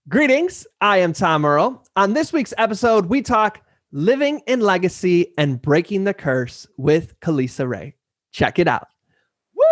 Greetings, I am Tom Earl. On this week's episode, we talk living in legacy and breaking the curse with Khalisa Rae. Check it out. Woo!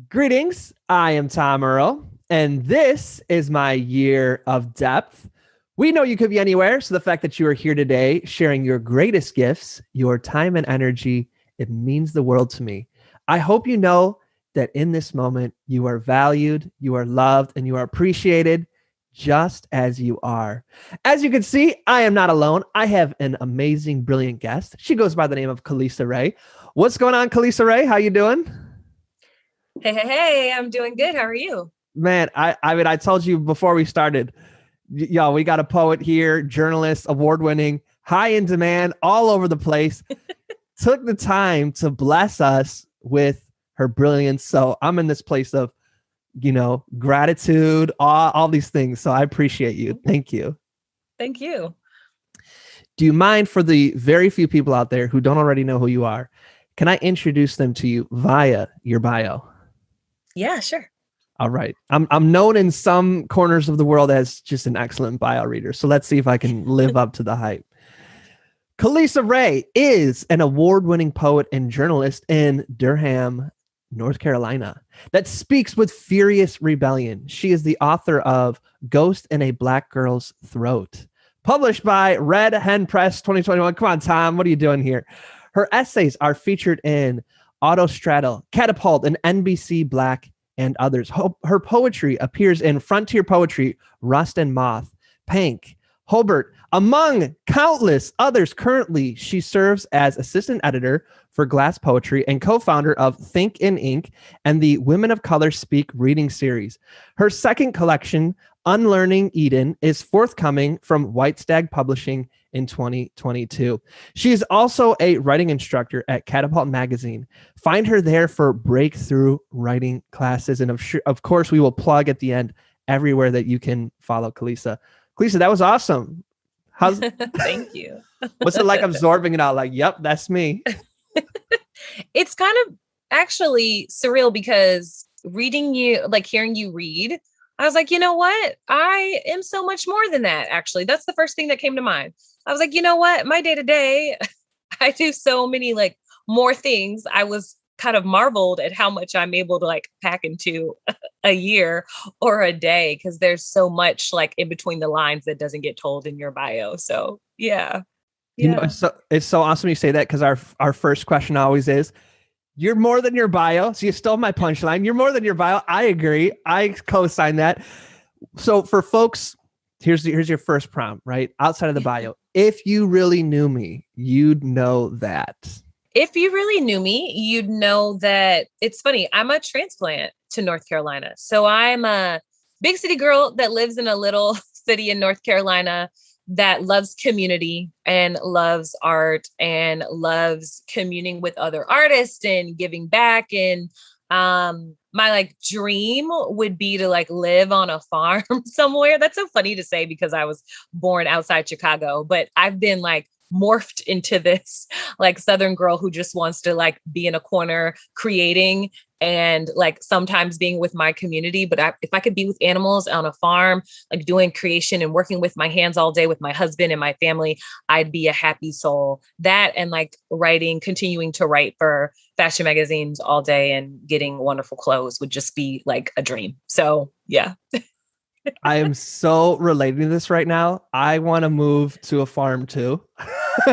Greetings, I am Tom Earl, and this is my year of depth. We know you could be anywhere, so the fact that you are here today sharing your greatest gifts, your time and energy, it means the world to me. I hope you know that in this moment, you are valued, you are loved, and you are appreciated just as you are. As you can see, I am not alone. I have an amazing, brilliant guest. She goes by the name of Khalisa Rae. What's going on, Khalisa Rae? How you doing? Hey, I'm doing good. How are you? Man, I told you before we started, yo, we got a poet here, journalist, award-winning, high in demand, all over the place. Took the time to bless us with her brilliance. So I'm in this place of, gratitude, all these things. So I appreciate you. Thank you. Thank you. Do you mind, for the very few people out there who don't already know who you are, can I introduce them to you via your bio? Yeah, sure. All right. I'm known in some corners of the world as just an excellent bio reader. So let's see if I can live up to the hype. Khalisa Rae is an award-winning poet and journalist in Durham, North Carolina, that speaks with furious rebellion. She is the author of Ghost in a Black Girl's Throat, published by Hen Press 2021. Come on, Tom, what are you doing here? Her essays are featured in Autostraddle, Catapult, and NBC Black, and others. Her poetry appears in Frontier Poetry, Rust and Moth, Pank, Hobart, among countless others. Currently, she serves as assistant editor for Glass Poetry and co-founder of Think in Ink and the Women of Color Speak reading series. Her second collection, Unlearning Eden, is forthcoming from White Stag Publishing in 2022. She is also a writing instructor at Catapult Magazine. Find her there for breakthrough writing classes. And of course, we will plug at the end everywhere that you can follow Khalisa. Khalisa, that was awesome. Thank you. What's it like absorbing it all? Like, yep, that's me. It's kind of actually surreal because hearing you read, I was like, you know what? I am so much more than that. Actually, that's the first thing that came to mind. I was like, you know what? My day to day, I do so many more things. I was kind of marveled at how much I'm able to pack into a year or a day, because there's so much in between the lines that doesn't get told in your bio. So yeah. It's so awesome you say that, because our first question always is, you're more than your bio. So you stole my punchline. You're more than your bio. I agree. I co-sign that. So for folks, here's your first prompt, right? Outside of the bio. If you really knew me, you'd know that. If you really knew me, you'd know that it's funny. I'm a transplant to North Carolina. So I'm a big city girl that lives in a little city in North Carolina that loves community and loves art and loves communing with other artists and giving back. And my dream would be to live on a farm somewhere. That's so funny to say because I was born outside Chicago, but I've been morphed into this Southern girl who just wants to be in a corner creating and sometimes being with my community. But if I could be with animals on a farm, doing creation and working with my hands all day with my husband and my family, I'd be a happy soul. That and writing, continuing to write for fashion magazines all day and getting wonderful clothes would just be a dream. So yeah. I am so relating to this right now. I want to move to a farm too.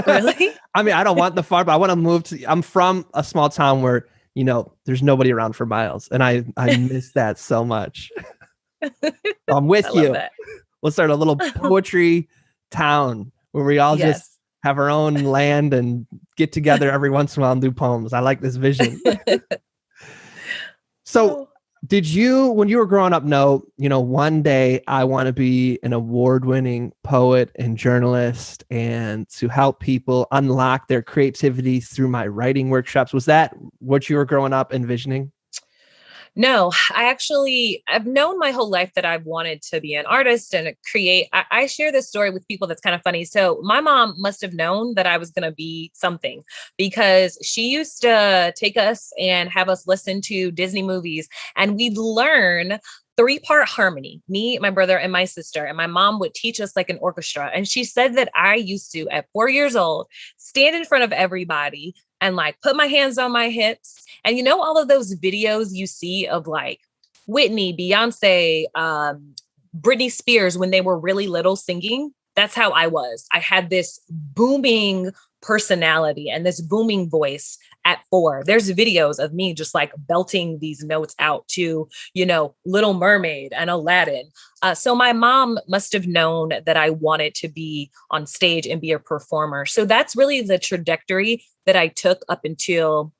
Really? I mean, I don't want the farm, but I want to move to, I'm from a small town where, there's nobody around for miles. And I miss that so much. I'm with you. We'll start a little poetry town where we all just have our own land and get together every once in a while and do poems. I like this vision. So did you, when you were growing up, know, one day I want to be an award-winning poet and journalist and to help people unlock their creativity through my writing workshops? Was that what you were growing up envisioning? No, I've known my whole life that I've wanted to be an artist and create. I share this story with people that's kind of funny. So my mom must have known that I was going to be something because she used to take us and have us listen to Disney movies and we'd learn three-part harmony, me, my brother, and my sister. And my mom would teach us like an orchestra. And she said that I used to, at 4 years old, stand in front of everybody and like put my hands on my hips. And you know, all of those videos you see of like Whitney, Beyonce, Britney Spears when they were really little singing, that's how I was. I had this booming personality and this booming voice at 4. There's videos of me just like belting these notes out to, you know, Little Mermaid and Aladdin. So my mom must have known that I wanted to be on stage and be a performer. So that's really the trajectory that I took up until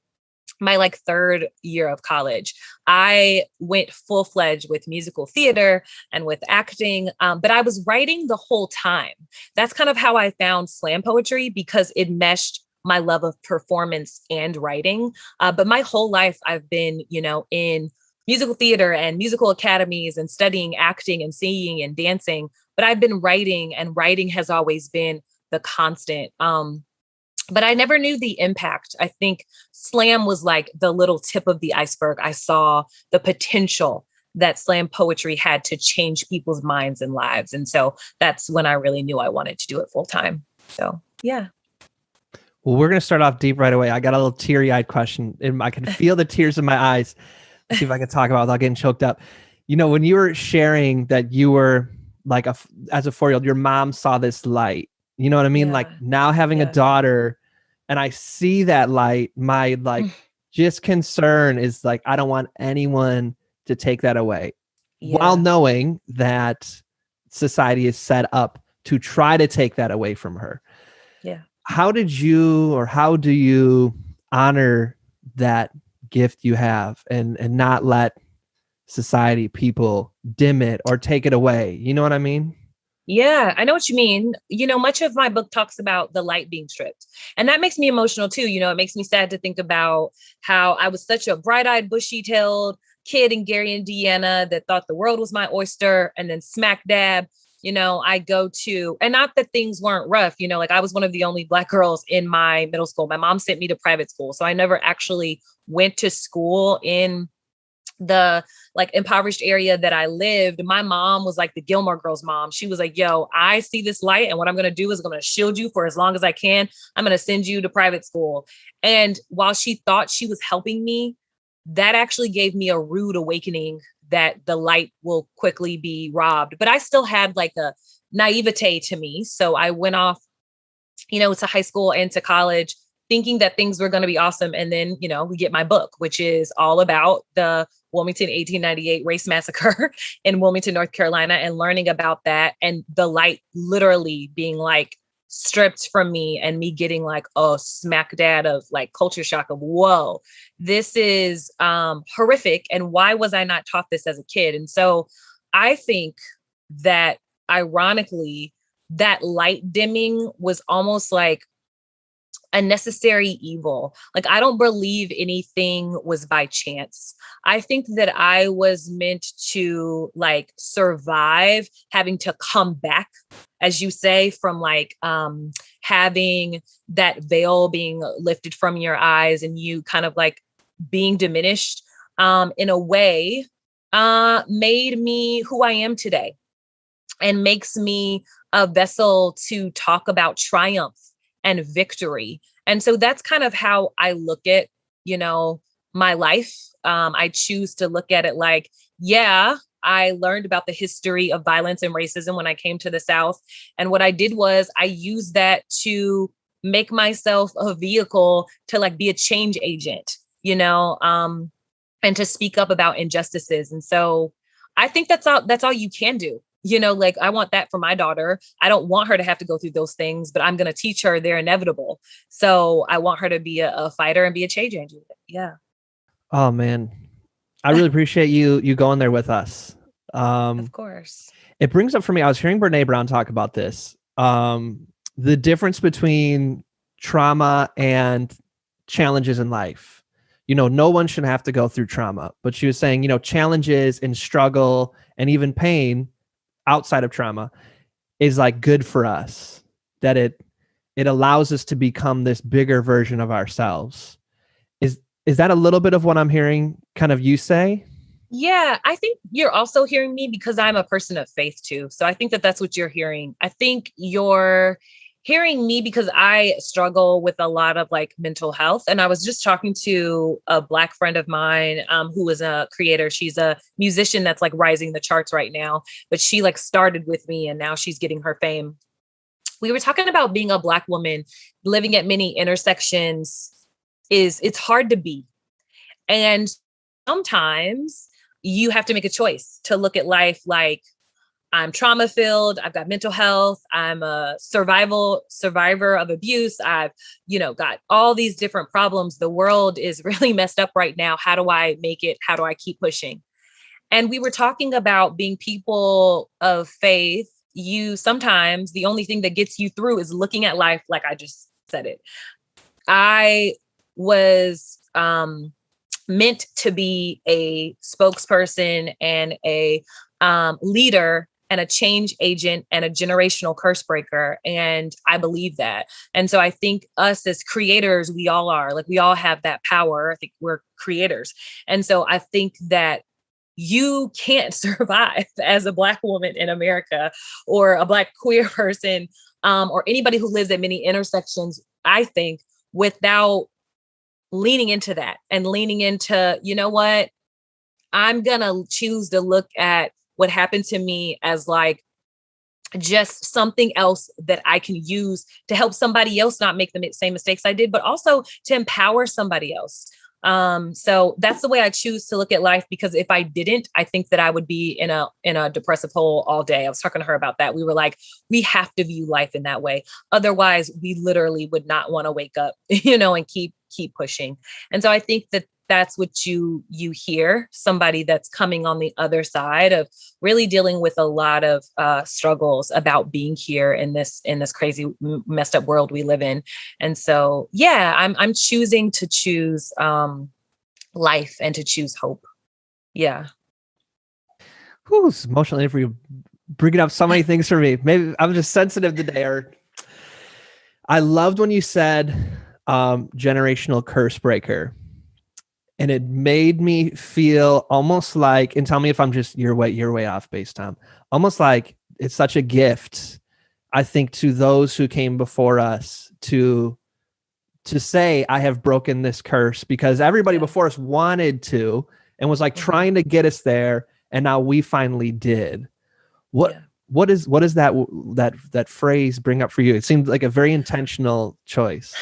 my like 3rd year of college. I went full-fledged with musical theater and with acting, but I was writing the whole time. That's kind of how I found slam poetry because it meshed my love of performance and writing. But my whole life I've been, you know, in musical theater and musical academies and studying acting and singing and dancing, but I've been writing and writing has always been the constant. But I never knew the impact. I think slam was like the little tip of the iceberg. I saw the potential that slam poetry had to change people's minds and lives. And so that's when I really knew I wanted to do it full time. So, yeah. Well, we're going to start off deep right away. I got a little teary-eyed question and I can feel the tears in my eyes. Let's see if I can talk about it without getting choked up. You know, when you were sharing that you were like as a 4-year-old, your mom saw this light. You know what I mean? Yeah. Like now having a daughter and I see that light, my like just concern is like, I don't want anyone to take that away while knowing that society is set up to try to take that away from her. Yeah. How do you honor that gift you have and not let society, people dim it or take it away? You know what I mean? Yeah, I know what you mean. You know, much of my book talks about the light being stripped. And that makes me emotional too. You know, it makes me sad to think about how I was such a bright-eyed, bushy-tailed kid in Gary, Indiana that thought the world was my oyster. And then smack dab, you know, I go to, and not that things weren't rough, you know, like I was one of the only Black girls in my middle school. My mom sent me to private school. So I never actually went to school in the like impoverished area that I lived. My mom was like the Gilmore Girls mom. She was like, yo, I see this light and what I'm going to do is going to shield you for as long as I can. I'm going to send you to private school. And while she thought she was helping me, that actually gave me a rude awakening that the light will quickly be robbed. But I still had like a naivete to me. So I went off, you know, to high school and to college thinking that things were going to be awesome. And then, you know, we get my book, which is all about the Wilmington 1898 race massacre in Wilmington, North Carolina, and learning about that and the light literally being like stripped from me and me getting like a smack dad of like culture shock of, whoa, this is horrific. And why was I not taught this as a kid? And so I think that ironically, that light dimming was almost like a necessary evil. Like, I don't believe anything was by chance. I think that I was meant to like survive having to come back, as you say, from like having that veil being lifted from your eyes and you kind of like being diminished in a way made me who I am today and makes me a vessel to talk about triumph and victory. And so that's kind of how I look at, you know, my life. I choose to look at it like, yeah, I learned about the history of violence and racism when I came to the South. And what I did was I used that to make myself a vehicle to like be a change agent, you know, and to speak up about injustices. And so I think that's all you can do. You know, like I want that for my daughter. I don't want her to have to go through those things, but I'm going to teach her they're inevitable. So I want her to be a fighter and be a change agent. Yeah. Oh man, I really appreciate you going there with us. Of course. It brings up for me, I was hearing Brene Brown talk about this. The difference between trauma and challenges in life. no one should have to go through trauma. But she was saying, challenges and struggle and even pain outside of trauma is like good for us, that it allows us to become this bigger version of ourselves. Is that a little bit of what I'm hearing kind of you say? Yeah, I think you're also hearing me because I'm a person of faith too. So I think that that's what you're hearing. I think you're hearing me because I struggle with a lot of like mental health. And I was just talking to a Black friend of mine who is a creator. She's a musician that's like rising the charts right now, but she like started with me and now she's getting her fame. We were talking about being a Black woman living at many intersections it's hard to be. And sometimes you have to make a choice to look at life like I'm trauma filled. I've got mental health. I'm a survivor of abuse. I've, got all these different problems. The world is really messed up right now. How do I make it? How do I keep pushing? And we were talking about being people of faith. You sometimes the only thing that gets you through is looking at life like I just said it. I was meant to be a spokesperson and a leader and a change agent and a generational curse breaker. And I believe that. And so I think us as creators, we all are like, we all have that power. I think we're creators. And so I think that you can't survive as a Black woman in America or a Black queer person or anybody who lives at many intersections, I think, without leaning into that and leaning into, you know what, I'm going to choose to look at what happened to me as like just something else that I can use to help somebody else not make the same mistakes I did, but also to empower somebody else. So that's the way I choose to look at life, because if I didn't, I think that I would be in a depressive hole all day. I was talking to her about that. We were like, we have to view life in that way. Otherwise, we literally would not want to wake up, and keep pushing. And so I think that that's what you hear, somebody that's coming on the other side of really dealing with a lot of struggles about being here in this crazy messed up world we live in. And so, yeah, I'm choosing to choose life and to choose hope. Yeah. Whew, it's emotional for you, bringing up so many things for me. Maybe I'm just sensitive today. Or I loved when you said generational curse breaker. And it made me feel almost like, and tell me if I'm just you're way off base, Tom. Almost like it's such a gift, I think, to those who came before us to say, I have broken this curse, because everybody before us wanted to and was like trying to get us there, and now we finally did. What does that phrase bring up for you? It seemed like a very intentional choice.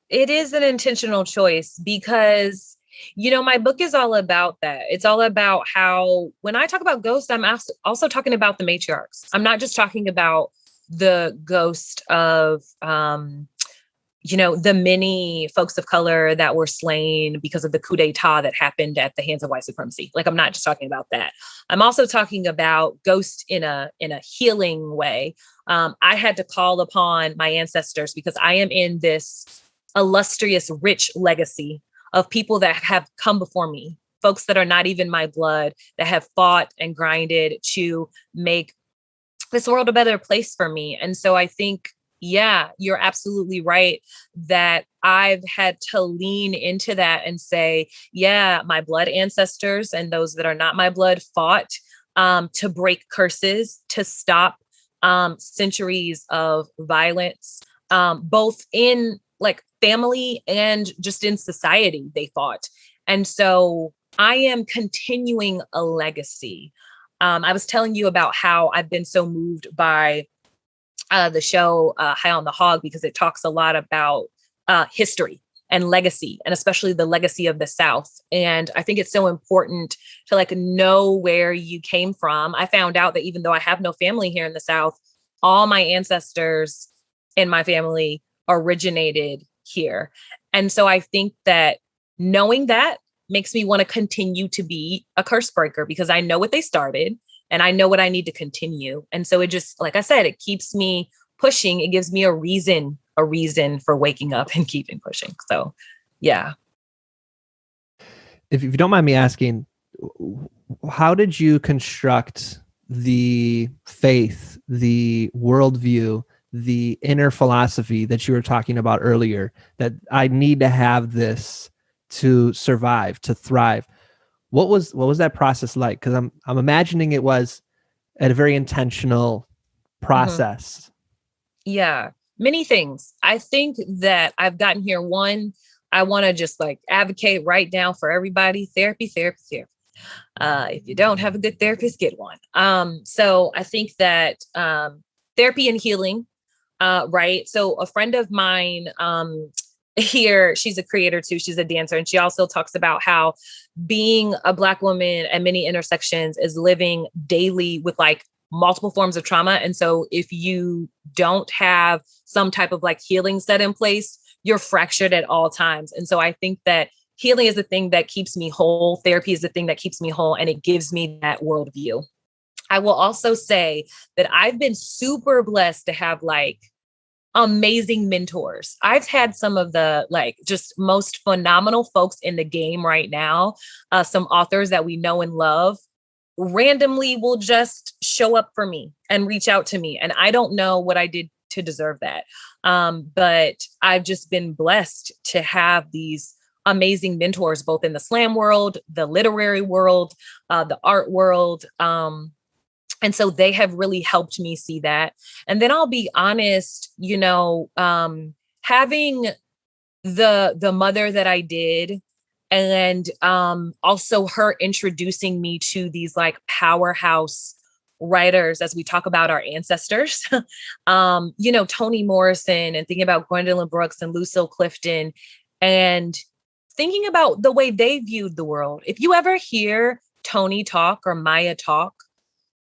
It is an intentional choice because my book is all about that. It's all about how, when I talk about ghosts, I'm also talking about the matriarchs. I'm not just talking about the ghost of, the many folks of color that were slain because of the coup d'etat that happened at the hands of white supremacy. Like, I'm not just talking about that. I'm also talking about ghosts in a healing way. I had to call upon my ancestors because I am in this illustrious, rich legacy of people that have come before me, folks that are not even my blood, that have fought and grinded to make this world a better place for me. And so I think, yeah, you're absolutely right that I've had to lean into that and say, yeah, my blood ancestors and those that are not my blood fought to break curses, to stop centuries of violence, both in like family and just in society. They fought. And so I am continuing a legacy. I was telling you about how I've been so moved by the show High on the Hog, because it talks a lot about history and legacy, and especially the legacy of the South. And I think it's so important to like know where you came from. I found out that even though I have no family here in the South, all my ancestors in my family originated here. And so I think that knowing that makes me want to continue to be a curse breaker, because I know what they started and I know what I need to continue. And so it just, like I said, it keeps me pushing. It gives me a reason for waking up and keeping pushing. So, yeah. if you don't mind me asking, how did you construct the faith, the worldview, the inner philosophy that you were talking about earlier, that I need to have this to survive, to thrive? What was that process like? Because I'm imagining it was at a very intentional process. Yeah, many things. I think that I've gotten here. One, I want to just like advocate right now for everybody. Therapy, therapy, therapy. If you don't have a good therapist, get one. So I think that therapy and healing, right? So a friend of mine here, she's a creator too. She's a dancer. And she also talks about how being a Black woman at many intersections is living daily with like multiple forms of trauma. And so if you don't have some type of like healing set in place, you're fractured at all times. And so I think that healing is the thing that keeps me whole. Therapy is the thing that keeps me whole. And it gives me that worldview. I will also say that I've been super blessed to have like amazing mentors. I've had some of the like just most phenomenal folks in the game right now. Some authors that we know and love randomly will just show up for me and reach out to me. And I don't know what I did to deserve that. But I've just been blessed to have these amazing mentors, both in the slam world, the literary world, the art world. And so they have really helped me see that. And then I'll be honest, having the mother that I did, and also her introducing me to these like powerhouse writers as we talk about our ancestors, Toni Morrison, and thinking about Gwendolyn Brooks and Lucille Clifton, and thinking about the way they viewed the world. If you ever hear Toni talk or Maya talk,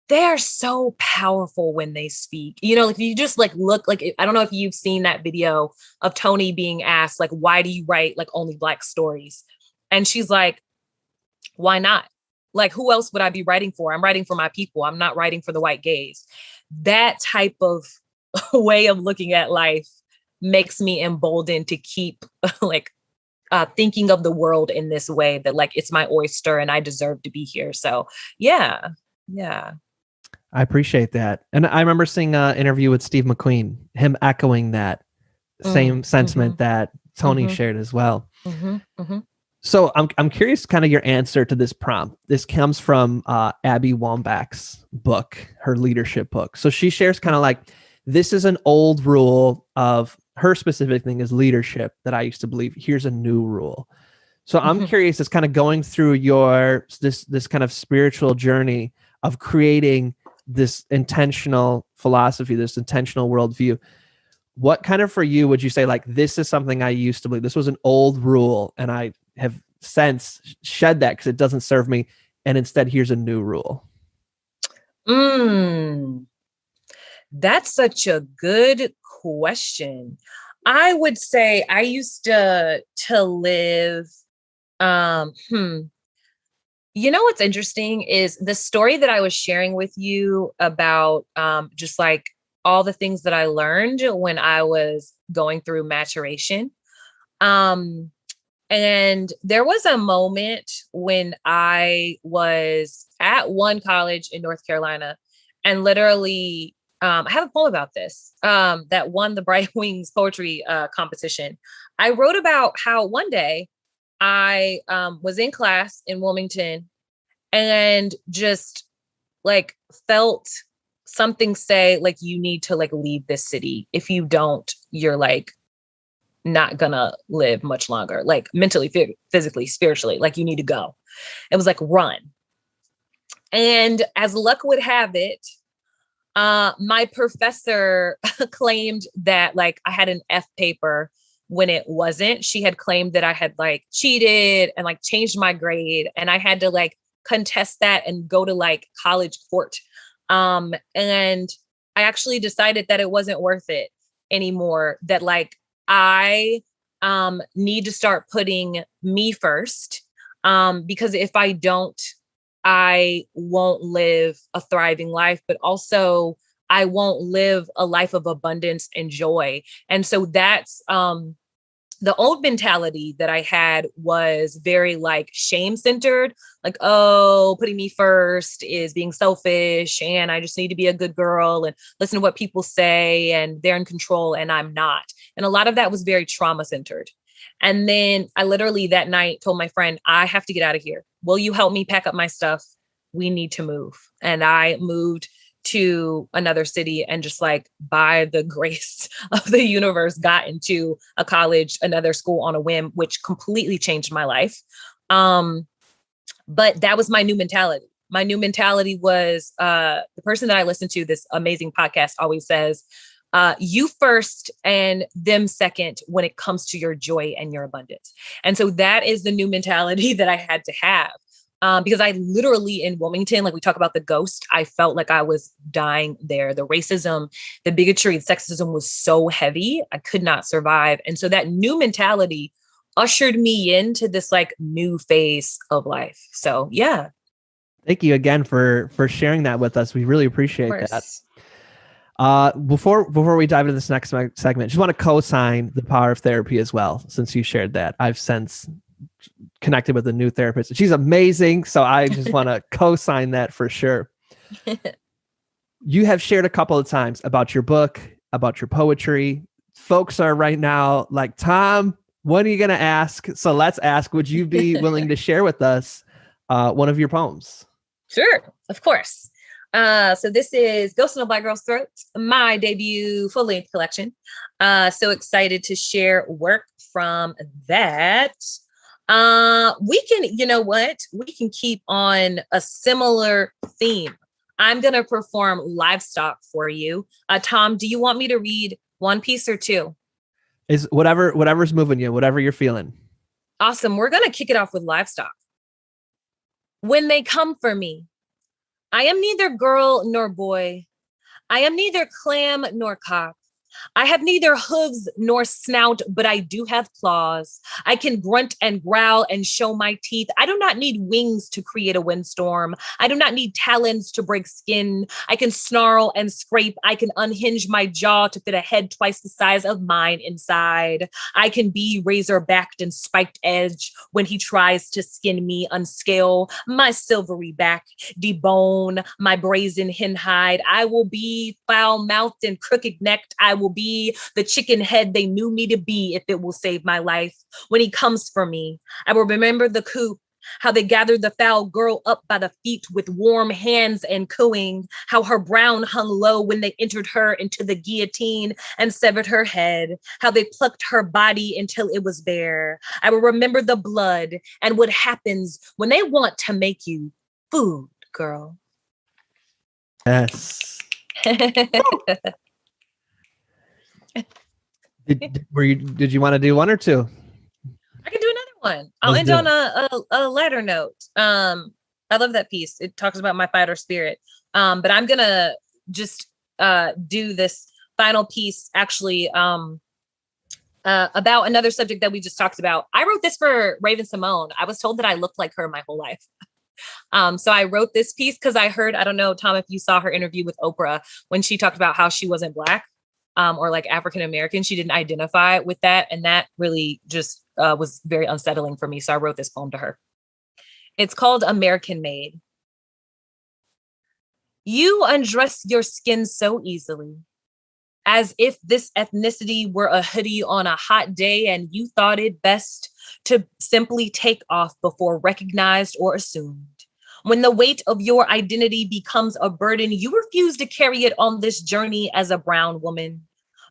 they are so powerful when they speak. If you just like look, like, I don't know if you've seen that video of Toni being asked, like, why do you write like only Black stories? And she's like, why not? Like, who else would I be writing for? I'm writing for my people. I'm not writing for the white gaze. That type of way of looking at life makes me emboldened to keep like thinking of the world in this way, that like, it's my oyster and I deserve to be here. So yeah. I appreciate that. And I remember seeing an interview with Steve McQueen, him echoing that same sentiment that Toni shared as well. So I'm curious kind of your answer to this prompt. This comes from Abby Wambach's book, her leadership book. So she shares kind of like, this is an old rule of her specific thing is leadership that I used to believe. Here's a new rule. So I'm curious, it's kind of going through this kind of spiritual journey of creating this intentional philosophy, this intentional worldview. What kind of for you would you say, like, this is something I used to believe, this was an old rule and I have since shed that because it doesn't serve me, and instead here's a new rule? That's such a good question. I would say I used to live, what's interesting is the story that I was sharing with you about just like all the things that I learned when I was going through maturation. And there was a moment when I was at one college in North Carolina, and literally, I have a poem about this that won the Bright Wings poetry competition. I wrote about how one day I was in class in Wilmington and just like felt something say, like, you need to like leave this city. If you don't, you're like not gonna live much longer, like mentally, physically, spiritually, like you need to go. It was like, run. And as luck would have it, my professor claimed that like I had an F paper when it wasn't. She had claimed that I had like cheated and like changed my grade, and I had to like contest that and go to like college court. And I actually decided that it wasn't worth it anymore, that like I need to start putting me first, because if I don't, I won't live a thriving life, but also I won't live a life of abundance and joy. And so that's The old mentality that I had was very like shame centered, like, oh, putting me first is being selfish and I just need to be a good girl and listen to what people say and they're in control and I'm not. And a lot of that was very trauma centered. And then I literally that night told my friend, I have to get out of here. Will you help me pack up my stuff? We need to move. And I moved to another city and just like by the grace of the universe got into a college, another school on a whim, which completely changed my life. But that was my new mentality. My new mentality was the person that I listened to, this amazing podcast always says, you first and them second when it comes to your joy and your abundance. And so that is the new mentality that I had to have. Because I literally in Wilmington, like we talk about the ghost, I felt like I was dying there. The racism, the bigotry, the sexism was so heavy. I could not survive. And so that new mentality ushered me into this like new phase of life. So yeah. Thank you again for sharing that with us. We really appreciate that. Before we dive into this next segment, just want to co-sign the power of therapy as well. Since you shared that, I've since connected with a new therapist. She's amazing. So I just want to co-sign that for sure. You have shared a couple of times about your book, about your poetry. Folks are right now like, Tom, when are you going to ask? So let's ask, would you be willing to share with us one of your poems? Sure, of course. So this is Ghost in a Black Girl's Throat, my debut full-length collection. So excited to share work from that. We can, you know what? We can keep on a similar theme. I'm going to perform livestock for you. Tom, do you want me to read one piece or two? Is whatever's moving you, whatever you're feeling. Awesome. We're going to kick it off with livestock. When they come for me, I am neither girl nor boy. I am neither clam nor cock. I have neither hooves nor snout, but I do have claws. I can grunt and growl and show my teeth. I do not need wings to create a windstorm. I do not need talons to break skin. I can snarl and scrape. I can unhinge my jaw to fit a head twice the size of mine inside. I can be razor-backed and spiked edge when he tries to skin me, unscale my silvery back, debone my brazen hen hide. I will be foul-mouthed and crooked-necked. I will be the chicken head they knew me to be if it will save my life. When he comes for me, I will remember the coop, how they gathered the foul girl up by the feet with warm hands and cooing, how her brown hung low when they entered her into the guillotine and severed her head, how they plucked her body until it was bare. I will remember the blood and what happens when they want to make you food, girl. Yes. Did you want to do one or two? I can do another one. I'll end on a lighter note. I love that piece. It talks about my fighter spirit. But I'm gonna just do this final piece actually about another subject that we just talked about. I wrote this for Raven Simone. I was told that I looked like her my whole life. So I wrote this piece because I heard, I don't know, Tom, if you saw her interview with Oprah when she talked about how she wasn't Black or like African-American, she didn't identify with that. And that really just was very unsettling for me. So I wrote this poem to her. It's called American Made. You undress your skin so easily, as if this ethnicity were a hoodie on a hot day and you thought it best to simply take off before recognized or assumed. When the weight of your identity becomes a burden, you refuse to carry it on this journey as a brown woman.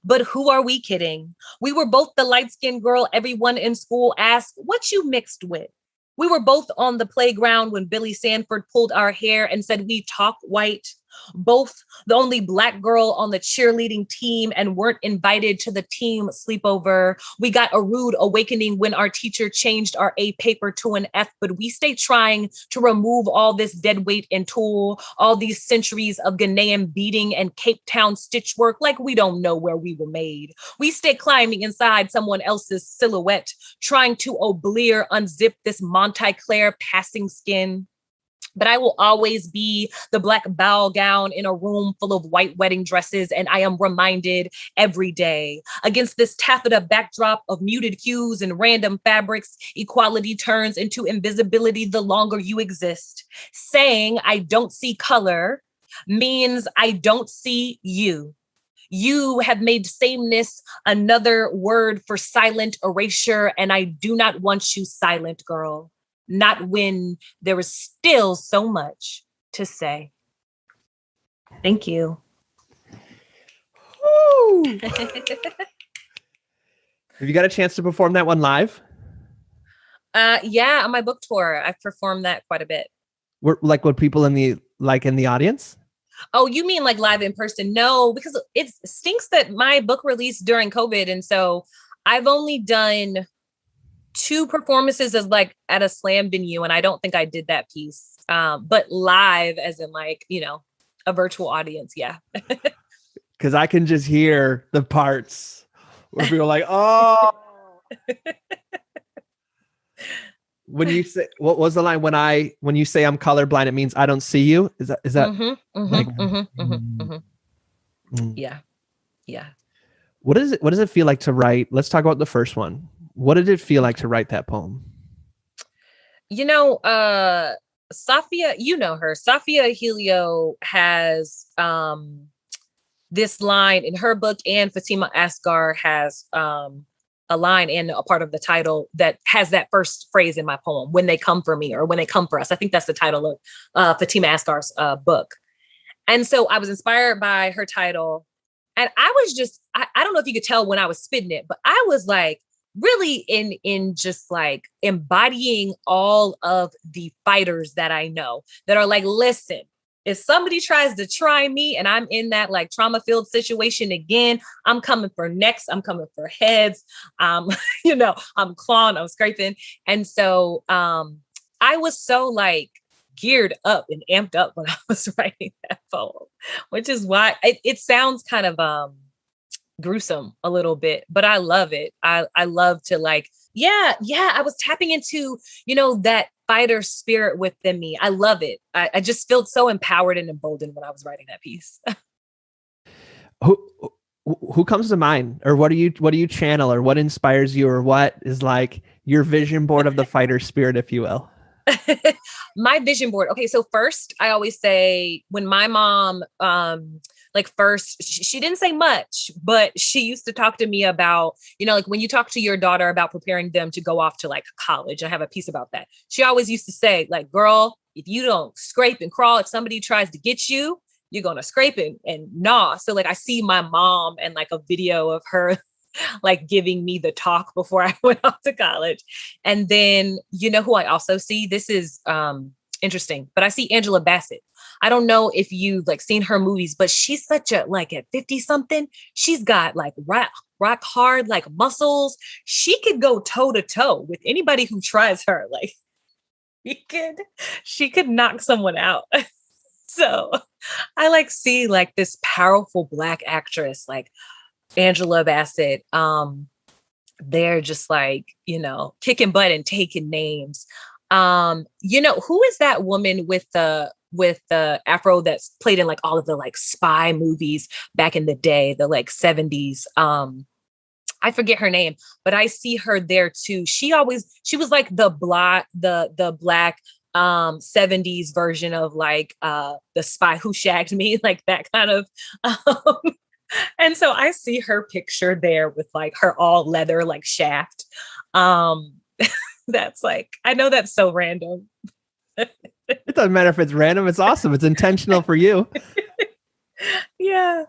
But who are we kidding? We were both the light-skinned girl everyone in school asked, what you mixed with? We were both on the playground when Billy Sanford pulled our hair and said we talk white. Both the only Black girl on the cheerleading team and weren't invited to the team sleepover. We got a rude awakening when our teacher changed our A paper to an F, but we stay trying to remove all this dead weight and tool, all these centuries of Ghanaian beating and Cape Town stitch work like we don't know where we were made. We stay climbing inside someone else's silhouette, trying to obliere unzip this Montclair passing skin. But I will always be the black ball gown in a room full of white wedding dresses. And I am reminded every day against this taffeta backdrop of muted hues and random fabrics, equality turns into invisibility the longer you exist. Saying I don't see color means I don't see you. You have made sameness another word for silent erasure, and I do not want you silent, girl. Not when there is still so much to say. Thank you. Have you got a chance to perform that one live? Yeah, on my book tour, I've performed that quite a bit. Would people in the audience? Oh, you mean like live in person? No, because it stinks that my book released during COVID. And so I've only done 2 performances as like at a slam venue. And I don't think I did that piece. But live as in like, a virtual audience. Yeah. Because I can just hear the parts where people are like, oh. When you say, what was the line? When you say I'm colorblind, it means I don't see you. Is that Yeah. Yeah. What does it feel like to write? Let's talk about the first one. What did it feel like to write that poem? Safia, you know her. Safia Helio has this line in her book, and Fatima Asghar has a line and a part of the title that has that first phrase in my poem, when they come for me or when they come for us. I think that's the title of Fatima Asghar's book. And so I was inspired by her title. And I was just, I don't know if you could tell when I was spitting it, but I was like really in just like embodying all of the fighters that I know that are like, listen, if somebody tries to try me and I'm in that like trauma-filled situation again, I'm coming for necks, I'm coming for heads, I'm clawing, I'm scraping. And so I was so like geared up and amped up when I was writing that poem, which is why it sounds kind of gruesome a little bit, but I love it. I love to like, I was tapping into, that fighter spirit within me. I love it. I just felt so empowered and emboldened when I was writing that piece. Who comes to mind, or what do you channel, or what inspires you, or what is like your vision board of the fighter spirit, if you will? My vision board. Okay. So first I always say when my mom, first, she didn't say much, but she used to talk to me about, like when you talk to your daughter about preparing them to go off to like college, I have a piece about that. She always used to say like, girl, if you don't scrape and crawl, if somebody tries to get you, you're going to scrape and gnaw. So like, I see my mom and like a video of her like giving me the talk before I went off to college. And then, who I also see, this is interesting, but I see Angela Bassett. I don't know if you've like seen her movies, but she's such a, like at 50 something, she's got like rock hard, like muscles. She could go toe to toe with anybody who tries her. Like she could knock someone out. So I like see like this powerful Black actress, like Angela Bassett. They're just like, kicking butt and taking names. Who is that woman with the afro that's played in like all of the like spy movies back in the day, the like 70s? I forget her name, but I see her there too. She was like the black 70s version of like The Spy Who Shagged Me, like that kind of and so I see her picture there with like her all leather like shaft. That's like, I know that's so random. It doesn't matter if it's random, it's awesome. It's intentional for you. Yeah.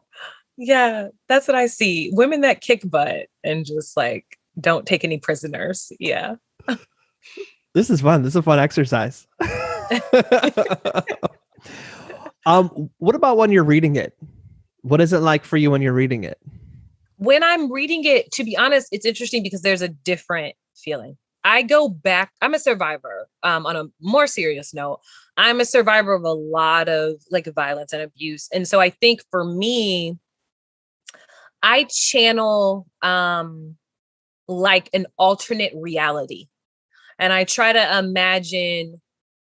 That's what I see. Women that kick butt and just like don't take any prisoners. Yeah. This is fun. This is a fun exercise. What about when you're reading it? What is it like for you when you're reading it? When I'm reading it, to be honest, it's interesting because there's a different feeling. I go back, I'm a survivor. On a more serious note, I'm a survivor of a lot of like violence and abuse. And so I think for me, I channel like an alternate reality. And I try to imagine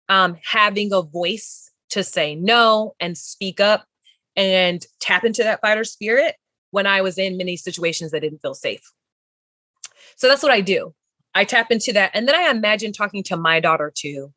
having a voice to say no and speak up and tap into that fighter spirit when I was in many situations that didn't feel safe. So that's what I do. I tap into that. And then I imagine talking to my daughter too,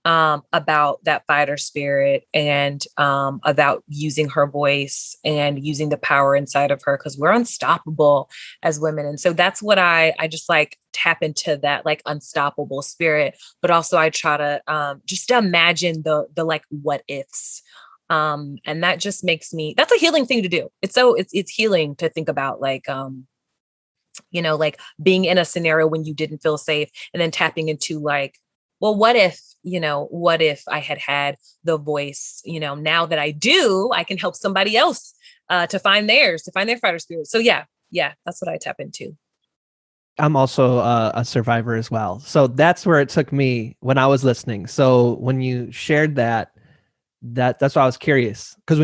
about that fighter spirit and about using her voice and using the power inside of her, because we're unstoppable as women. And so that's what I just like tap into, that like unstoppable spirit. But also I try to just imagine the like what ifs. And that just makes me, that's a healing thing to do. It's healing to think about like, like being in a scenario when you didn't feel safe and then tapping into like, well, what if I had the voice, now that I do, I can help somebody else to find their fighter spirit. So yeah, that's what I tap into. I'm also a survivor as well. So that's where it took me when I was listening. So when you shared that's why I was curious. Because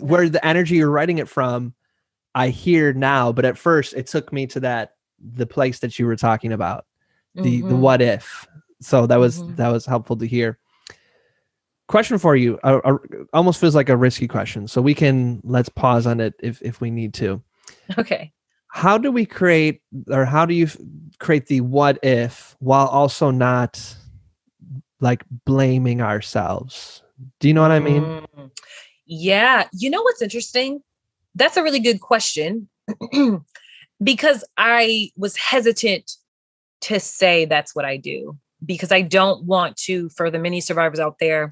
where the energy you're writing it from, I hear now, but at first it took me to the place that you were talking about, the what if. So that was helpful to hear. Question for you, almost feels like a risky question. So let's pause on it if we need to. Okay. How do you create the what if while also not like blaming ourselves? Do you know what I mean? Yeah. You know what's interesting? That's a really good question because I was hesitant to say that's what I do, because I don't want to, for the many survivors out there,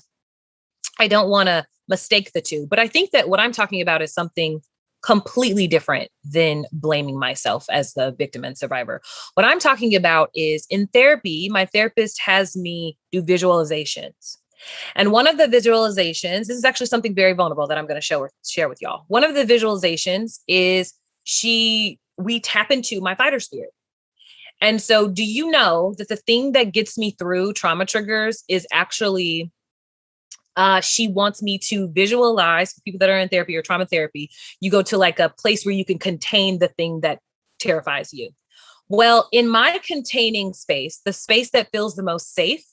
I don't want to mistake the two. But I think that what I'm talking about is something completely different than blaming myself as the victim and survivor. What I'm talking about is in therapy, my therapist has me do visualizations. And one of the visualizations, this is actually something very vulnerable that I'm going to share with y'all. One of the visualizations is we tap into my fighter spirit. And so do you know that the thing that gets me through trauma triggers is actually, she wants me to visualize, for people that are in therapy or trauma therapy, you go to like a place where you can contain the thing that terrifies you. Well, in my containing space, the space that feels the most safe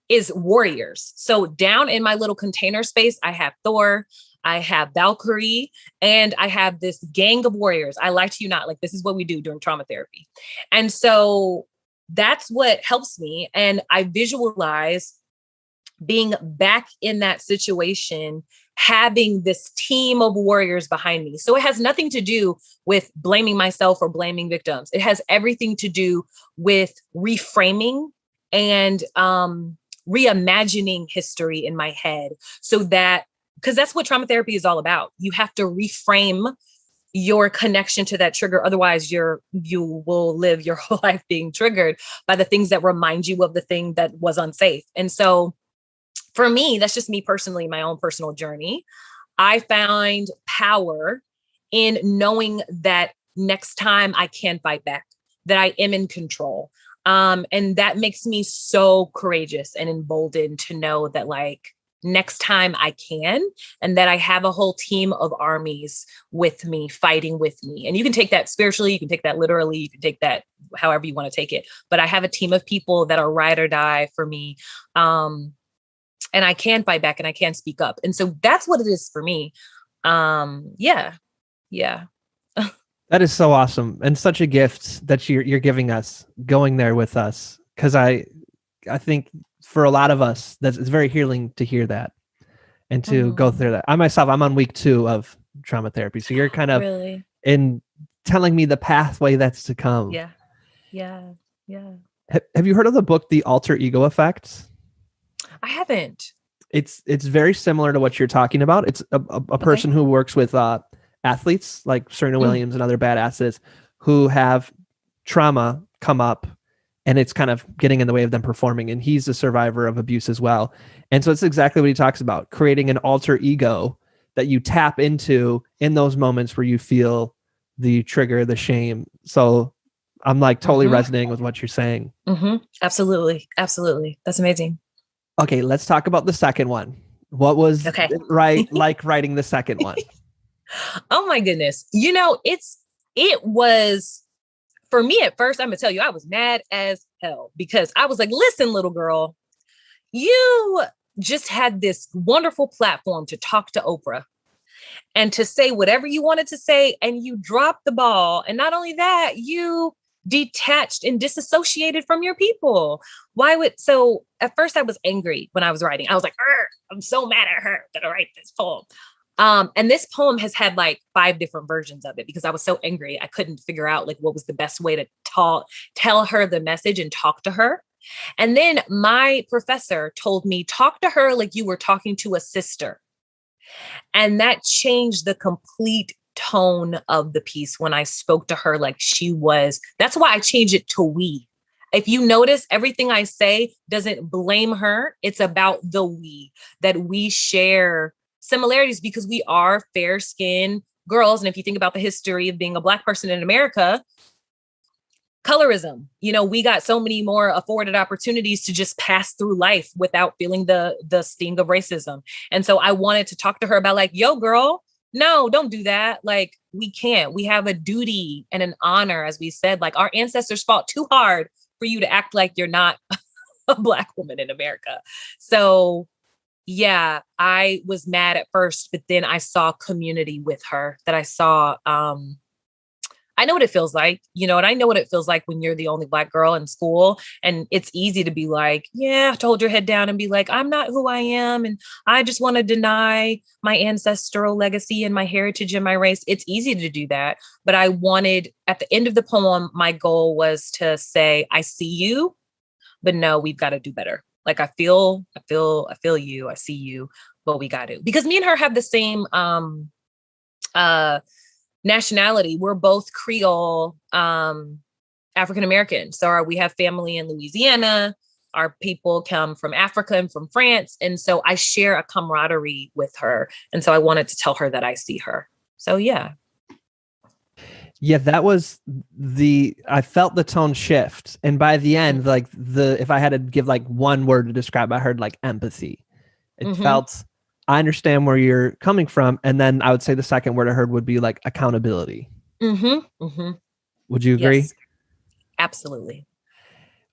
is warriors. So down in my little container space, I have Thor, I have Valkyrie, and I have this gang of warriors. I like to unite, like this is what we do during trauma therapy. And so that's what helps me. And I visualize being back in that situation, having this team of warriors behind me. So it has nothing to do with blaming myself or blaming victims. It has everything to do with reframing and reimagining history in my head, so that, because that's what trauma therapy is all about. You have to reframe your connection to that trigger. Otherwise, you will live your whole life being triggered by the things that remind you of the thing that was unsafe. And so for me, that's just me personally, my own personal journey. I find power in knowing that next time I can fight back, that I am in control. And that makes me so courageous and emboldened to know that like next time I can, and that I have a whole team of armies with me, fighting with me. And you can take that spiritually, you can take that literally, you can take that however you want to take it. But I have a team of people that are ride or die for me. And I can fight back and I can speak up. And so that's what it is for me. Yeah. That is so awesome, and such a gift that you're giving us, going there with us. Because I think for a lot of us, it's very healing to hear that and to go through that. I'm on week 2 of trauma therapy, so you're kind of really in telling me the pathway that's to come. Yeah. Have you heard of the book The Alter Ego Effect? I haven't. It's very similar to what you're talking about. It's a person who works with athletes like Serena Williams and other badasses who have trauma come up, and it's kind of getting in the way of them performing. And he's a survivor of abuse as well. And so it's exactly what he talks about, creating an alter ego that you tap into in those moments where you feel the trigger, the shame. So I'm like totally resonating with what you're saying. Absolutely. That's amazing. Okay, let's talk about the second one. What was it like writing the second one? Oh my goodness. It was, for me at first, I'm gonna tell you, I was mad as hell, because I was like, listen, little girl, you just had this wonderful platform to talk to Oprah and to say whatever you wanted to say, and you dropped the ball. And not only that, you detached and disassociated from your people. So at first I was angry when I was writing. I was like, I'm so mad at her that I write this poem. And this poem has had like 5 different versions of it because I was so angry. I couldn't figure out like what was the best way to tell her the message and talk to her. And then my professor told me, talk to her like you were talking to a sister. And that changed the complete tone of the piece when I spoke to her like she was. That's why I changed it to we. If you notice, everything I say doesn't blame her. It's about the we, that we share similarities because we are fair-skinned girls. And if you think about the history of being a Black person in America, colorism, we got so many more afforded opportunities to just pass through life without feeling the sting of racism. And so I wanted to talk to her about like, yo, girl, no, don't do that. Like, we can't. We have a duty and an honor, as we said, like our ancestors fought too hard for you to act like you're not a Black woman in America. So yeah, I was mad at first, but then I saw community with her, that I saw, I know what it feels like, and I know what it feels like when you're the only Black girl in school. And it's easy to be like, to hold your head down and be like, I'm not who I am. And I just want to deny my ancestral legacy and my heritage and my race. It's easy to do that. But I wanted, at the end of the poem, my goal was to say, I see you, but no, we've got to do better. Like, I feel you, I see you, but we got to, because me and her have the same, nationality. We're both Creole, African-American. So we have family in Louisiana. Our people come from Africa and from France. And so I share a camaraderie with her. And so I wanted to tell her that I see her. So yeah. Yeah, that was I felt the tone shift. And by the end, like if I had to give like one word to describe, I heard like empathy. It felt, I understand where you're coming from. And then I would say the second word I heard would be like accountability. Would you agree? Yes, absolutely.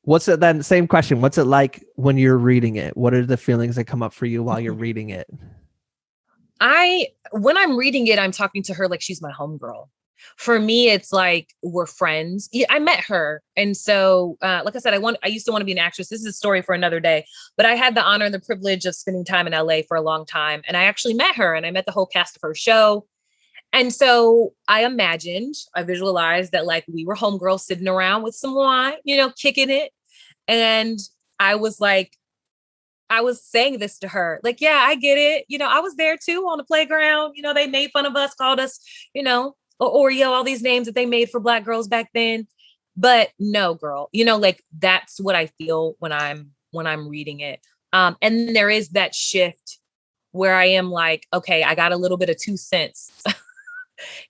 What's it then? Same question. What's it like when you're reading it? What are the feelings that come up for you while you're reading it? When I'm reading it, I'm talking to her like she's my homegirl. For me, it's like we're friends. Yeah, I met her. And so, like I said, I used to want to be an actress. This is a story for another day, but I had the honor and the privilege of spending time in LA for a long time. And I actually met her, and I met the whole cast of her show. And so I visualized that like we were homegirls sitting around with some wine, kicking it. And I was saying this to her, like, yeah, I get it. I was there too on the playground. They made fun of us, called us, Oreo, all these names that they made for Black girls back then. But no, girl, like that's what I feel when I'm reading it. And then there is that shift where I am like, okay, I got a little bit of 2 cents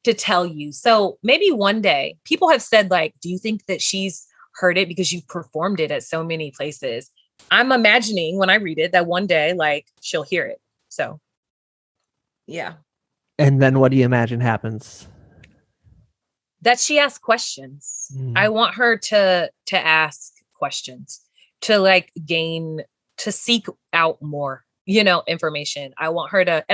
to tell you. So maybe one day, people have said like, do you think that she's heard it because you've performed it at so many places? I'm imagining when I read it that one day, like, she'll hear it. So yeah. And then what do you imagine happens? That she asks questions. I want her to ask questions, to like to seek out more, information. I want her to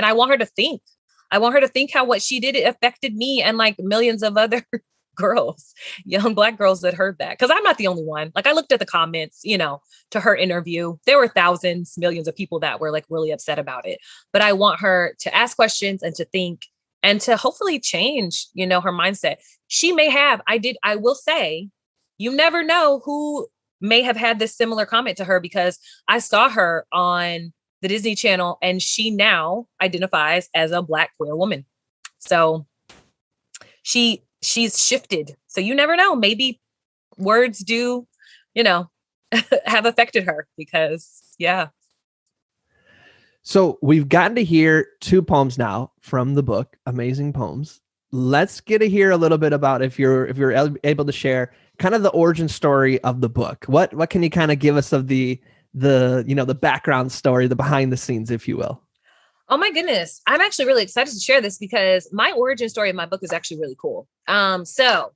think. I want her to think how what she did, it affected me and like millions of other girls, young Black girls that heard that. Cause I'm not the only one. Like I looked at the comments, to her interview. There were thousands, millions of people that were like really upset about it. But I want her to ask questions and to think and to hopefully change, her mindset. She may have, I will say, you never know who may have had this similar comment to her, because I saw her on the Disney Channel and she now identifies as a Black queer woman. So she's shifted. So you never know, maybe words do, have affected her, because yeah. So we've gotten to hear 2 poems now from the book, amazing poems. Let's get to hear a little bit about, if you're able to share kind of the origin story of the book. What can you kind of give us of the background story, the behind the scenes, if you will? Oh my goodness. I'm actually really excited to share this because my origin story of my book is actually really cool. So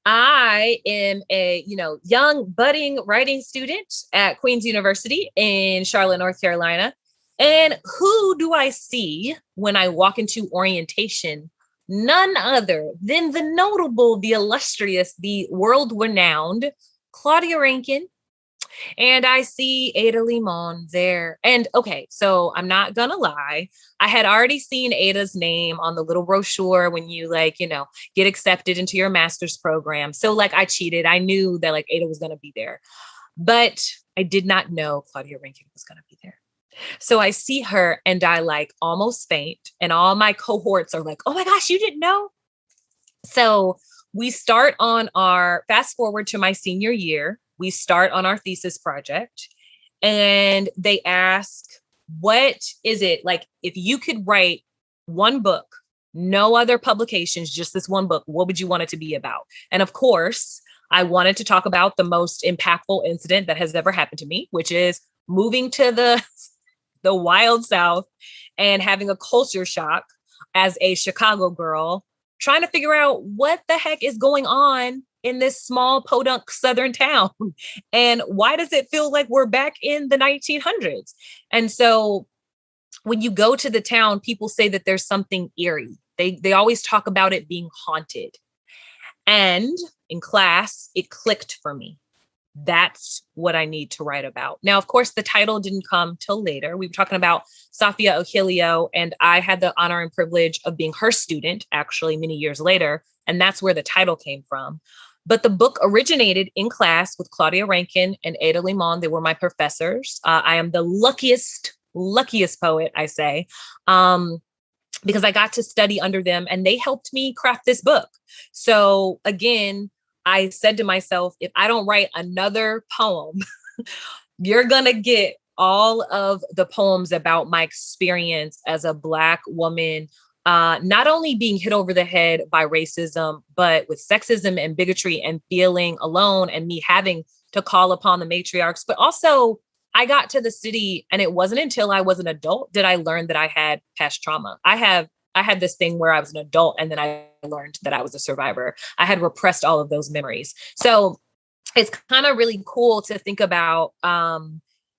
I am a, young budding writing student at Queen's University in Charlotte, North Carolina. And who do I see when I walk into orientation? None other than the notable, the illustrious, the world-renowned Claudia Rankin. And I see Ada Limon there. And okay, so I'm not gonna lie. I had already seen Ada's name on the little brochure when you get accepted into your master's program. So like I cheated. I knew that like Ada was gonna be there, but I did not know Claudia Rankin was gonna be there. So I see her and I like almost faint. And all my cohorts are like, oh my gosh, you didn't know? So we start on our fast forward to my senior year. We start on our thesis project and they ask, what is it like if you could write one book, no other publications, just this one book, what would you want it to be about? And of course, I wanted to talk about the most impactful incident that has ever happened to me, which is moving to the wild South and having a culture shock as a Chicago girl, trying to figure out what the heck is going on in this small podunk Southern town. And why does it feel like we're back in the 1900s? And so when you go to the town, people say that there's something eerie. They always talk about it being haunted. And in class, it clicked for me. That's what I need to write about. Now, of course, the title didn't come till later. We were talking about Safia O'Hilio, and I had the honor and privilege of being her student, actually, many years later. And that's where the title came from. But the book originated in class with Claudia Rankin and Ada Limon. They were my professors. I am the luckiest poet, I say, because I got to study under them and they helped me craft this book. So again, I said to myself, if I don't write another poem, you're going to get all of the poems about my experience as a Black woman, not only being hit over the head by racism, but with sexism and bigotry and feeling alone and me having to call upon the matriarchs. But also I got to the city and it wasn't until I was an adult did I learn that I had past trauma. I had this thing where I was an adult and then I learned that I was a survivor. I had repressed all of those memories. So it's kind of really cool to think about.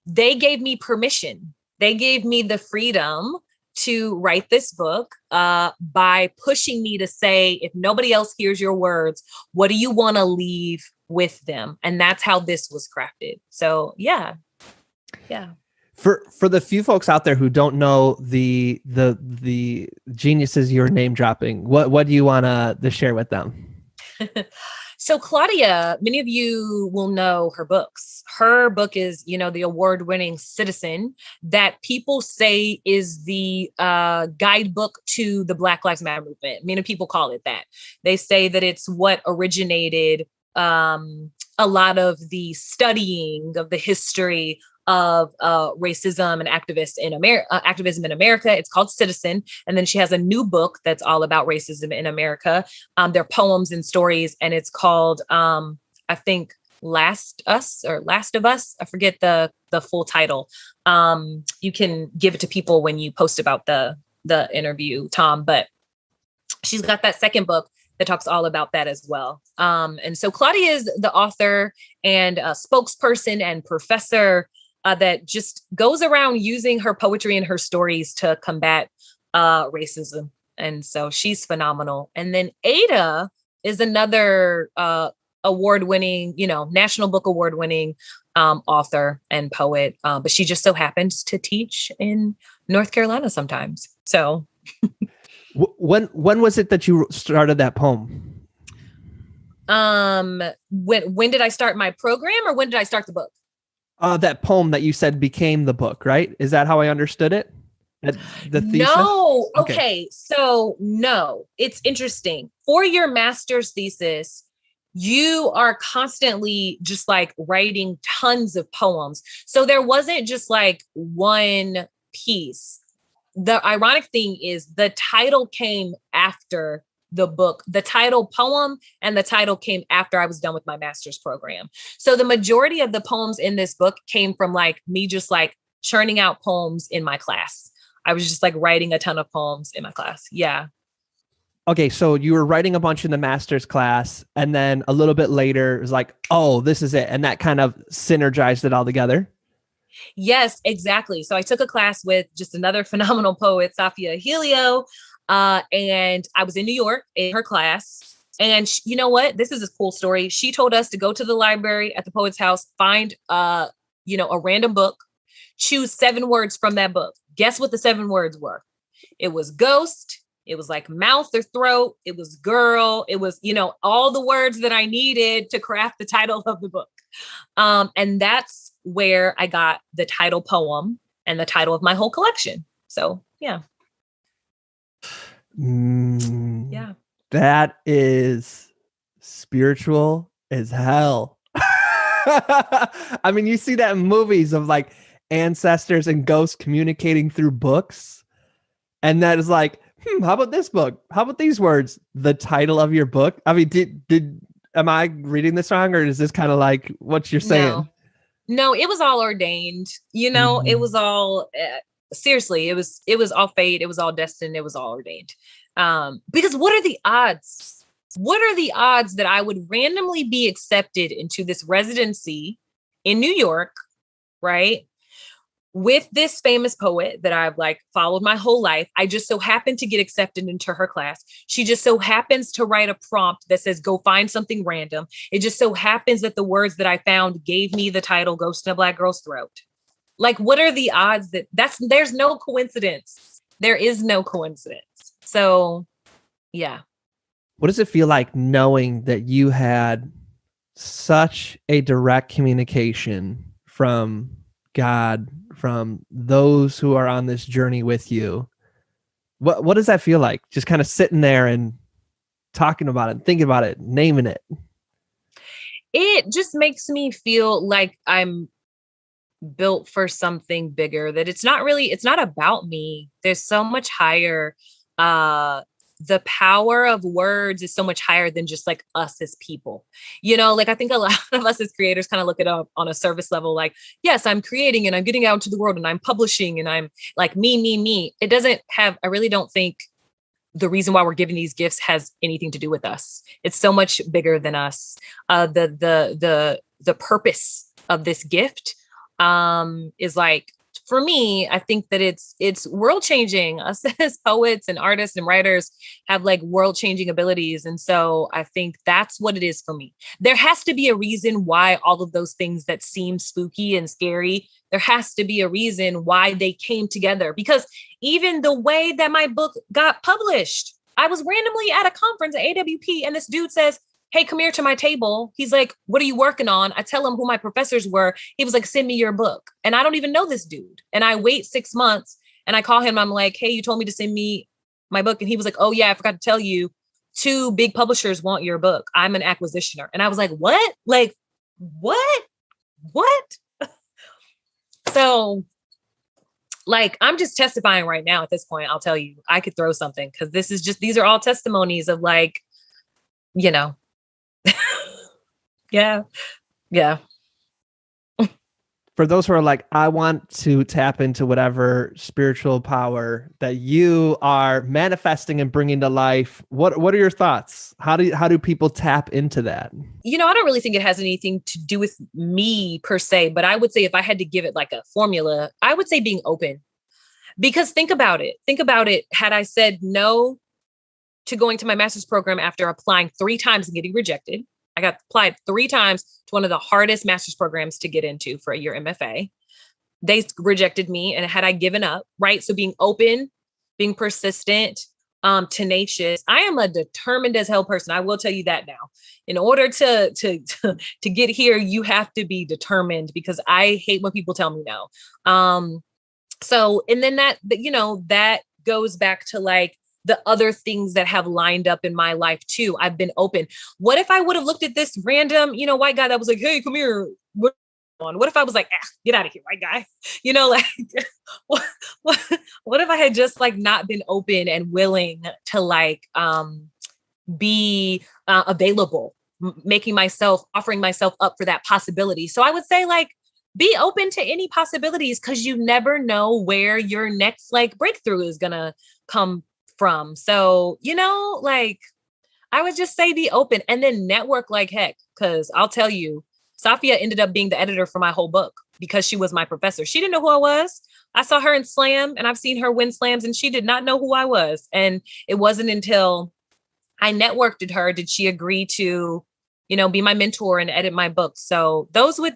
They gave me permission. They gave me the freedom to write this book by pushing me to say, if nobody else hears your words, what do you want to leave with them? And that's how this was crafted. So yeah. For the few folks out there who don't know the geniuses you're name dropping, what do you want to share with them? So Claudia, many of you will know her books. Her book is, the award-winning Citizen that people say is the guidebook to the Black Lives Matter movement. Many people call it that. They say that it's what originated a lot of the studying of the history of racism and activism in America. It's called Citizen. And then she has a new book that's all about racism in America. They're poems and stories, and it's called, I think, Last of Us. I forget the full title. You can give it to people when you post about the interview, Tom, but she's got that second book that talks all about that as well. And so Claudia is the author and a spokesperson and professor that just goes around using her poetry and her stories to combat racism. And so she's phenomenal. And then Ada is another award-winning, National Book Award-winning author and poet. But she just so happens to teach in North Carolina sometimes. So when was it that you started that poem? When did I start my program, or when did I start the book? That poem that you said became the book, right? Is that how I understood it? The thesis? No. Okay. So no, it's interesting. For your master's thesis, you are constantly just like writing tons of poems. So there wasn't just like one piece. The ironic thing is the title came after the book. The title poem and the title came after I was done with my master's program. So the majority of the poems in this book came from like me just like churning out poems in my class. I was just like writing a ton of poems in my class. Yeah. Okay. So you were writing a bunch in the master's class, and then a little bit later it was like, oh, this is it. And that kind of synergized it all together. Yes, exactly. So I took a class with just another phenomenal poet, Safia Helio, and I was in New York in her class. And you know what? This is a cool story. She told us to go to the library at the Poet's House, find, a random book, choose 7 words from that book. Guess what the 7 words were? It was ghost. It was like mouth or throat. It was girl. It was, all the words that I needed to craft the title of the book. And that's where I got the title poem and the title of my whole collection. So, yeah. Yeah. That is spiritual as hell. I mean, you see that in movies of like ancestors and ghosts communicating through books. And that is like, how about this book? How about these words? The title of your book? I mean, am I reading this wrong, or is this kind of like what you're saying? No, it was all ordained. It was all seriously. It was all fate. It was all destined. It was all ordained. Because what are the odds? What are the odds that I would randomly be accepted into this residency in New York, right? With this famous poet that I've like followed my whole life. I just so happened to get accepted into her class. She just so happens to write a prompt that says, go find something random. It just so happens that the words that I found gave me the title Ghost in a Black Girl's Throat. Like, what are the odds there's no coincidence. There is no coincidence. So, yeah. What does it feel like knowing that you had such a direct communication from God, from those who are on this journey with you? What does that feel like? Just kind of sitting there and talking about it, thinking about it, naming it. It just makes me feel like I'm built for something bigger, that it's not about me. There's so much higher, the power of words is so much higher than just like us as people. Like I think a lot of us as creators kind of look at it on a service level, like, yes, I'm creating and I'm getting out into the world and I'm publishing and I'm like me. It doesn't have, I really don't think the reason why we're giving these gifts has anything to do with us. It's so much bigger than us. The purpose of this gift is like, for me, I think that it's world changing. Us as poets and artists and writers have like world changing abilities. And so I think that's what it is for me. There has to be a reason why all of those things that seem spooky and scary, there has to be a reason why they came together. Because even the way that my book got published, I was randomly at a conference at AWP and this dude says, hey, come here to my table. He's like, what are you working on? I tell him who my professors were. He was like, send me your book. And I don't even know this dude. And I wait 6 months and I call him. I'm like, hey, you told me to send me my book. And he was like, oh yeah, I forgot to tell you, 2 big publishers want your book. I'm an acquisitioner. And I was like, what? Like, what? So like, I'm just testifying right now at this point. I'll tell you, I could throw something because these are all testimonies of like, Yeah. For those who are like, I want to tap into whatever spiritual power that you are manifesting and bringing to life, what are your thoughts? How do people tap into that? I don't really think it has anything to do with me per se, but I would say if I had to give it like a formula, I would say being open. Because think about it. Had I said no to going to my master's program after applying 3 times and getting rejected, I got applied 3 times to one of the hardest master's programs to get into for your MFA. They rejected me. And had I given up, right? So being open, being persistent, tenacious. I am a determined as hell person. I will tell you that now. In order to get here, you have to be determined because I hate when people tell me no. And then that goes back to like the other things that have lined up in my life too. I've been open. What if I would have looked at this random, white guy that was like, hey, come here. What if I was like, get out of here, white guy? Like, what if I had just like not been open and willing to like be available, offering myself up for that possibility. So I would say like, be open to any possibilities because you never know where your next like breakthrough is going to come from. So, like I would just say be open and then network like heck. Cause I'll tell you, Safia ended up being the editor for my whole book because she was my professor. She didn't know who I was. I saw her in slam and I've seen her win slams and she did not know who I was. And it wasn't until I networked with her did she agree to, be my mentor and edit my book. So those would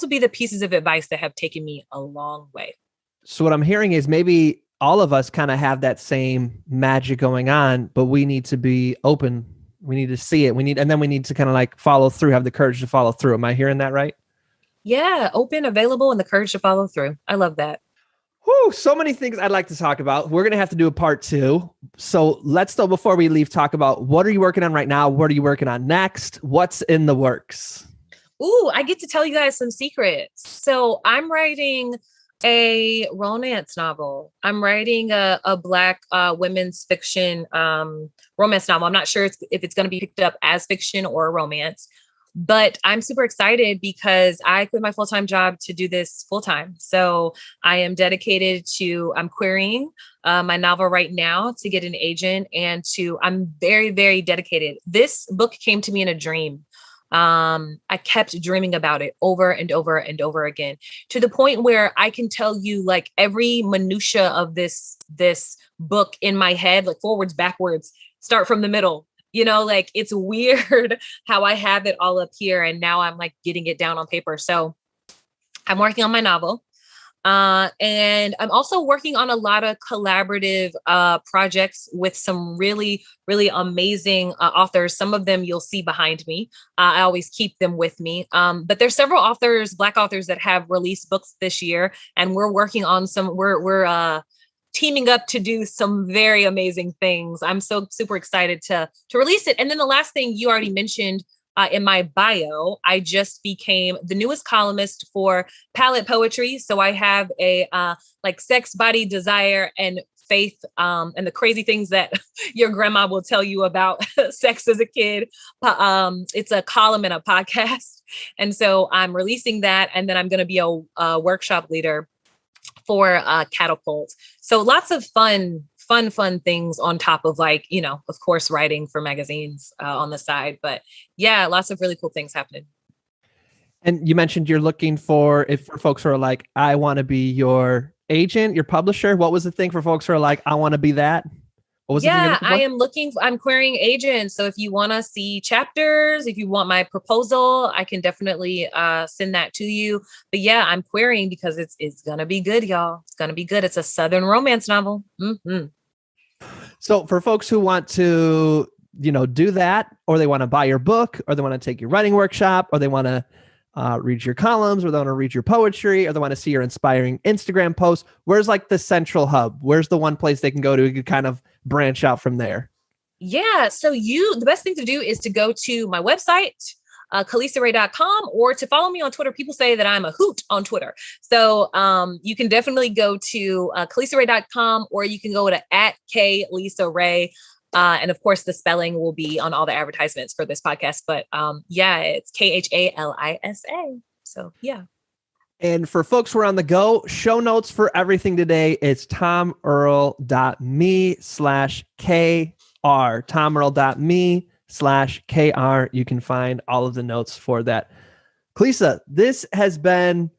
be the pieces of advice that have taken me a long way. So what I'm hearing is maybe all of us kind of have that same magic going on, but we need to be open. We need to see it. And then we need to kind of like follow through, have the courage to follow through. Am I hearing that right? Yeah. Open, available, and the courage to follow through. I love that. Whew, so many things I'd like to talk about. We're going to have to do a part 2. So let's though, before we leave, talk about what are you working on right now? What are you working on next? What's in the works? Ooh, I get to tell you guys some secrets. So I'm writing a romance novel. I'm writing a Black women's fiction romance novel. I'm not sure if it's going to be picked up as fiction or romance, but I'm super excited because I quit my full-time job to do this full-time. So I am dedicated to, I'm querying my novel right now to get an agent I'm very, very dedicated. This book came to me in a dream. I kept dreaming about it over and over and over again to the point where I can tell you like every minutia of this book in my head, like forwards, backwards, start from the middle. Like it's weird how I have it all up here and now I'm like getting it down on paper. So I'm working on my novel. And I'm also working on a lot of collaborative projects with some really, really amazing authors. Some of them you'll see behind me. I always keep them with me. But there's several authors, Black authors that have released books this year. And we're working on we're teaming up to do some very amazing things. I'm so super excited to release it. And then the last thing you already mentioned in my bio, I just became the newest columnist for Palette Poetry. So I have a like sex, body, desire, and faith, and the crazy things that your grandma will tell you about sex as a kid. It's a column and a podcast. And so I'm releasing that. And then I'm going to be a workshop leader for Catapult. So lots of fun things on top of like, of course, writing for magazines on the side. But yeah, lots of really cool things happening. And you mentioned you're looking for folks who are like, I want to be your agent, your publisher. What was the thing for folks who are like, I want to be that? What was I'm querying agents. So if you want to see chapters, if you want my proposal, I can definitely send that to you. But yeah, I'm querying because it's going to be good, y'all. It's going to be good. It's a Southern romance novel. Mm-hmm. So for folks who want to, do that, or they want to buy your book, or they want to take your writing workshop, or they want to read your columns, or they want to read your poetry, or they want to see your inspiring Instagram posts, where's like the central hub? Where's the one place they can go to kind of branch out from there? Yeah. So the best thing to do is to go to my website, KhalisaRae.com, or to follow me on Twitter. People say that I'm a hoot on Twitter. So you can definitely go to KhalisaRae.com, or you can go to @KLisaRae. And of course, the spelling will be on all the advertisements for this podcast. But yeah, it's KHALISA. So yeah. And for folks who are on the go, show notes for everything today, it's tomearl.me/KR, tomearl.me/KR. You can find all of the notes for that. Khalisa, this has been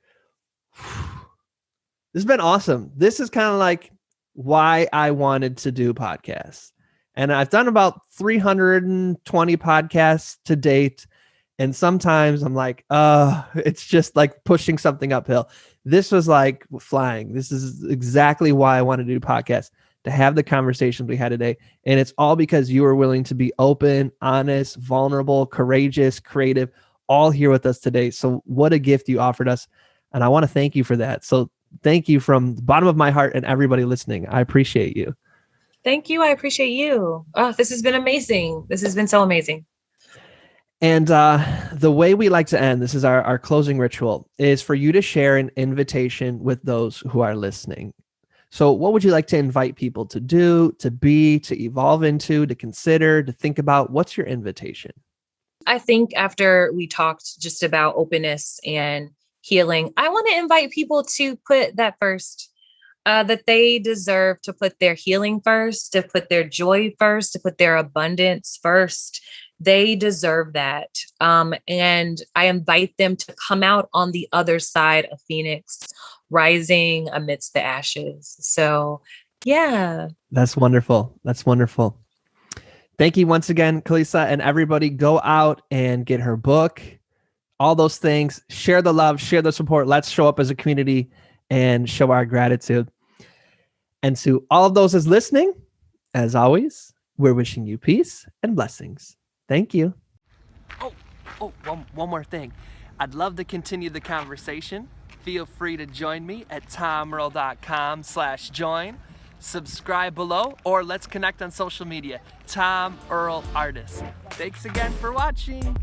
awesome. This is kind of like why I wanted to do podcasts. And I've done about 320 podcasts to date. And sometimes I'm like, it's just like pushing something uphill. This was like flying. This is exactly why I want to do podcasts, to have the conversations we had today. And it's all because you were willing to be open, honest, vulnerable, courageous, creative, all here with us today. So what a gift you offered us. And I want to thank you for that. So thank you from the bottom of my heart and everybody listening. I appreciate you. Thank you. I appreciate you. Oh, this has been amazing. This has been so amazing. And the way we like to end, this is our closing ritual, is for you to share an invitation with those who are listening. So what would you like to invite people to do, to be, to evolve into, to consider, to think about? What's your invitation? I think after we talked just about openness and healing, I want to invite people to put that first. That they deserve to put their healing first, to put their joy first, to put their abundance first, They deserve that. And I invite them to come out on the other side of Phoenix, rising amidst the ashes. So, yeah. That's wonderful. That's wonderful. Thank you once again, Khalisa, and everybody go out and get her book, all those things, share the love, share the support. Let's show up as a community and show our gratitude. And to all of those as listening, as always, we're wishing you peace and blessings. Thank you. One more thing. I'd love to continue the conversation. Feel free to join me at tomearl.com/join. Subscribe below, or let's connect on social media. Tom Earl Artist. Thanks again for watching.